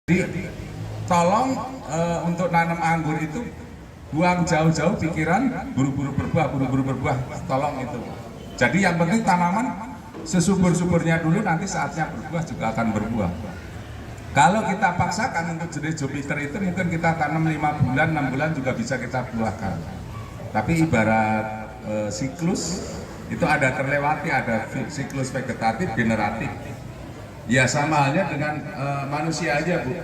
Jadi tolong untuk nanam anggur itu buang jauh-jauh pikiran buru-buru berbuah, tolong itu. Jadi yang penting tanaman sesubur-suburnya dulu, nanti saatnya berbuah juga akan berbuah. Kalau kita paksakan untuk jenis Jupiter itu mungkin kita tanam 5 bulan, 6 bulan juga bisa kita buahkan. Tapi ibarat siklus itu ada terlewati, ada siklus vegetatif, generatif. Ya sama halnya dengan manusia aja, Bu.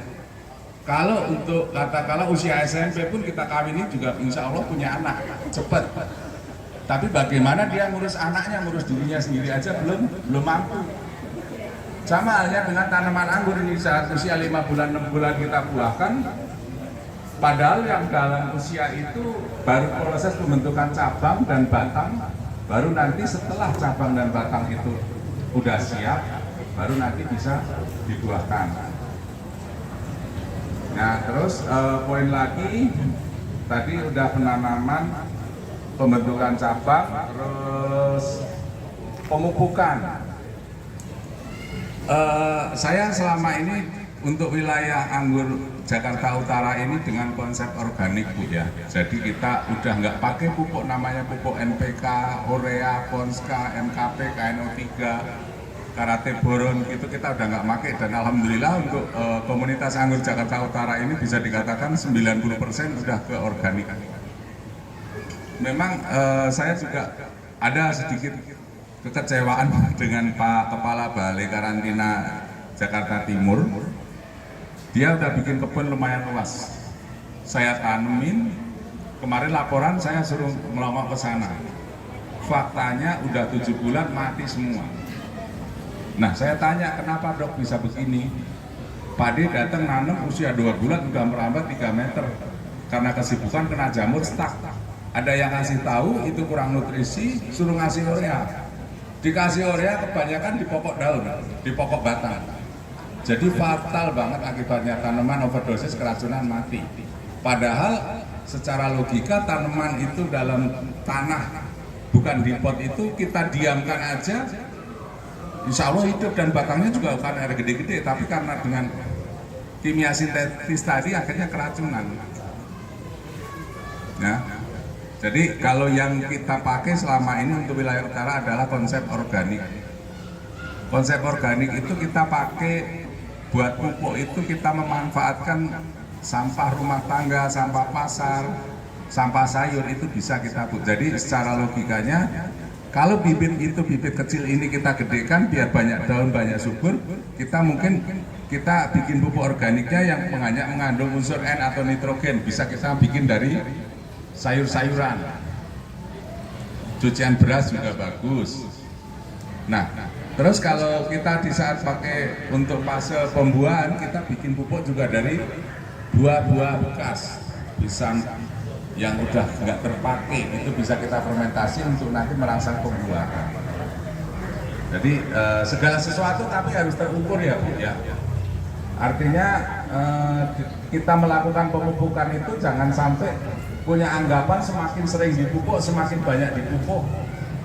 Kalau untuk katakanlah usia SMP pun kita kawini juga insya Allah punya anak cepat. Tapi bagaimana dia ngurus anaknya, ngurus dirinya sendiri aja belum mampu. Sama halnya dengan tanaman anggur ini, saat usia 5 bulan 6 bulan kita buahkan. Padahal yang dalam usia itu baru proses pembentukan cabang dan batang, baru nanti setelah cabang dan batang itu udah siap, baru nanti bisa dibuahkan. Nah terus poin lagi, tadi udah penanaman, pembentukan cabang, terus pemupukan. Saya selama ini untuk wilayah anggur Jakarta Utara ini dengan konsep organik, Bu, ya. Jadi kita udah nggak pakai pupuk namanya pupuk NPK, Urea, Ponska, MKP, KNO3, Karate Boron, itu kita udah nggak pakai. Dan alhamdulillah untuk komunitas anggur Jakarta Utara ini bisa dikatakan 90% udah ke organik. Memang saya juga ada sedikit kekecewaan dengan Pak Kepala Balai Karantina Jakarta Timur. Dia udah bikin kebun lumayan luas. Saya tanemin, kemarin laporan saya suruh melongok ke sana. Faktanya udah 7 bulan mati semua. Nah saya tanya, kenapa Dok bisa begini? Pak D datang nanam usia 2 bulan udah merambat 3 meter. Karena kesibukan kena jamur stuck. Ada yang ngasih tahu itu kurang nutrisi, suruh ngasih urea. Dikasih urea kebanyakan di pokok daun, di pokok batang. Jadi fatal banget akibatnya, tanaman overdosis, keracunan, mati. Padahal secara logika tanaman itu dalam tanah, bukan di pot itu, kita diamkan aja, insya Allah hidup dan batangnya juga akan air gede-gede. Tapi karena dengan kimia sintetis tadi akhirnya keracunan. Nah, jadi kalau yang kita pakai selama ini untuk wilayah utara adalah konsep organik. Konsep organik itu kita pakai buat pupuk, itu kita memanfaatkan sampah rumah tangga, sampah pasar, sampah sayur, itu bisa kita pupuk. Jadi secara logikanya, kalau bibit itu bibit kecil ini kita gedekan biar banyak daun, banyak subur, kita mungkin kita bikin pupuk organiknya yang mengandung unsur N atau nitrogen, bisa kita bikin dari sayur-sayuran. Cucian beras juga bagus. Nah, terus kalau kita di saat pakai untuk fase pembuahan, kita bikin pupuk juga dari buah-buah bekas, pisang yang udah nggak terpakai, itu bisa kita fermentasi untuk nanti merangsang pembuahan. Jadi segala sesuatu tapi harus terukur ya, Bu, ya. Artinya kita melakukan pemupukan itu jangan sampai punya anggapan semakin sering dipupuk, semakin banyak dipupuk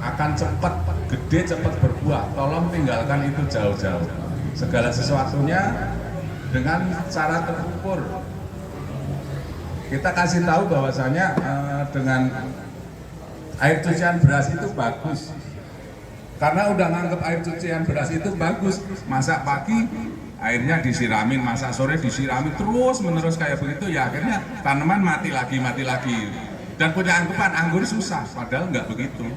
akan cepat gede, cepat berbuah. Tolong tinggalkan itu jauh-jauh. Segala sesuatunya dengan cara terukur. Kita kasih tahu bahwasanya dengan air cucian beras itu bagus. Karena udah nganggep air cucian beras itu bagus, masak pagi airnya disiramin, masak sore disiramin, terus menerus kayak begitu, ya akhirnya tanaman mati lagi. Dan punya anggapan anggur susah, padahal nggak begitu.